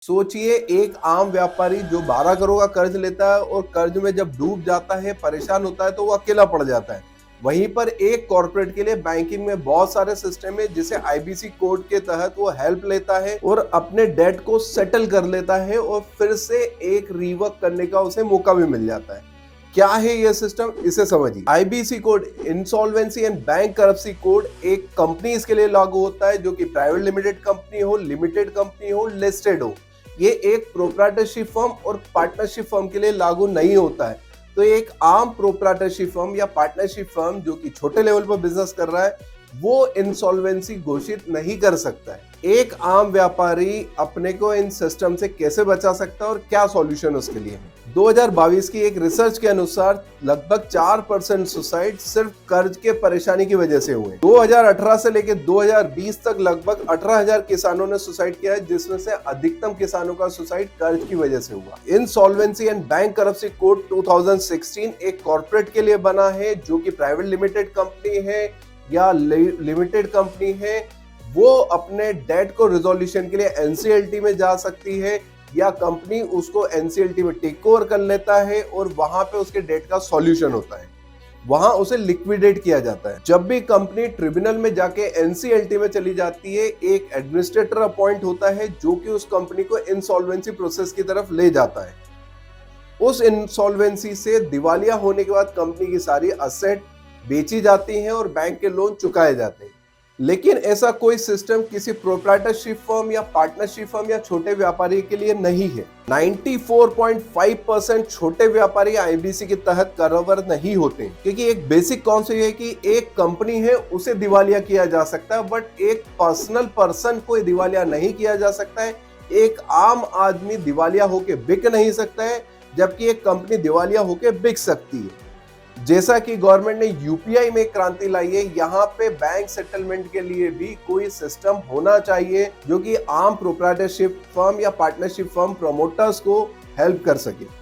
सोचिए एक आम व्यापारी जो 12 करोड़ का कर्ज लेता है और कर्ज में जब डूब जाता है, परेशान होता है तो वो अकेला पड़ जाता है। वहीं पर एक कॉर्पोरेट के लिए बैंकिंग में बहुत सारे सिस्टम है जिसे आईबीसी कोड के तहत वो हेल्प लेता है और अपने डेट को सेटल कर लेता है और फिर से एक रीवर्क करने का उसे मौका भी मिल जाता है। क्या है ये सिस्टम, इसे समझिए। IBC code insolvency and bank करप्सी code एक कंपनी के लिए लागू होता है जो कि प्राइवेट लिमिटेड कंपनी हो, लिमिटेड कंपनी हो, लिस्टेड हो। ये एक प्रोप्राइटरशिप फर्म और पार्टनरशिप फर्म के लिए लागू नहीं होता है। तो एक आम प्रोप्राइटरशिप फर्म या पार्टनरशिप फर्म जो कि छोटे लेवल पर बिजनेस कर रहा है वो इंसॉल्वेंसी घोषित नहीं कर सकता है। एक आम व्यापारी अपने को इन सिस्टम से कैसे बचा सकता है और क्या सॉल्यूशन उसके लिए है। 2022 की एक रिसर्च के अनुसार लगभग 4% सुसाइड सिर्फ कर्ज के परेशानी की वजह से हुए। 2018 से लेकर 2020 तक लगभग 18,000 किसानों ने सुसाइड किया है, जिसमें से अधिकतम किसानों का सुसाइड कर्ज की वजह से हुआ। इंसॉल्वेंसी एंड बैंक करप्सी कोड 2016 एक कॉर्पोरेट के लिए बना है जो कि प्राइवेट लिमिटेड कंपनी है या लिमिटेड कंपनी है। वो अपने डेट को रिजोल्यूशन के लिए एनसीएलटी में जा सकती है या कंपनी उसको एनसीएलटी में टेक ओवर कर लेता है और वहां पे उसके डेट का सॉल्यूशन होता है, वहां उसे लिक्विडेट किया जाता है। जब भी कंपनी ट्रिब्यूनल में जाके एनसीएलटी में चली जाती है, एक एडमिनिस्ट्रेटर अपॉइंट होता है जो कि उस कंपनी को इंसॉल्वेंसी प्रोसेस की तरफ ले जाता है। उस इंसॉल्वेंसी से दिवालिया होने के बाद कंपनी की सारी असेट बेची जाती हैं और बैंक के लोन चुकाए जाते हैं। लेकिन ऐसा कोई सिस्टम किसी प्रोप्राइटरशिप फर्म या पार्टनरशिप फर्म या छोटे व्यापारी के लिए नहीं है। 94.5% छोटे व्यापारी आईबीसी के तहत कवर नहीं होते, क्योंकि एक बेसिक कॉन्सेप्ट है कि एक कंपनी है उसे दिवालिया किया जा सकता है, बट एक पर्सनल पर्सन को दिवालिया नहीं किया जा सकता है। एक आम आदमी दिवालिया होके बिक नहीं सकता है, जबकि एक कंपनी दिवालिया होके बिक सकती है। जैसा कि गवर्नमेंट ने यूपीआई में क्रांति लाई है, यहाँ पे बैंक सेटलमेंट के लिए भी कोई सिस्टम होना चाहिए जो कि आम प्रोप्राइटरशिप फर्म या पार्टनरशिप फर्म प्रमोटर्स को हेल्प कर सके।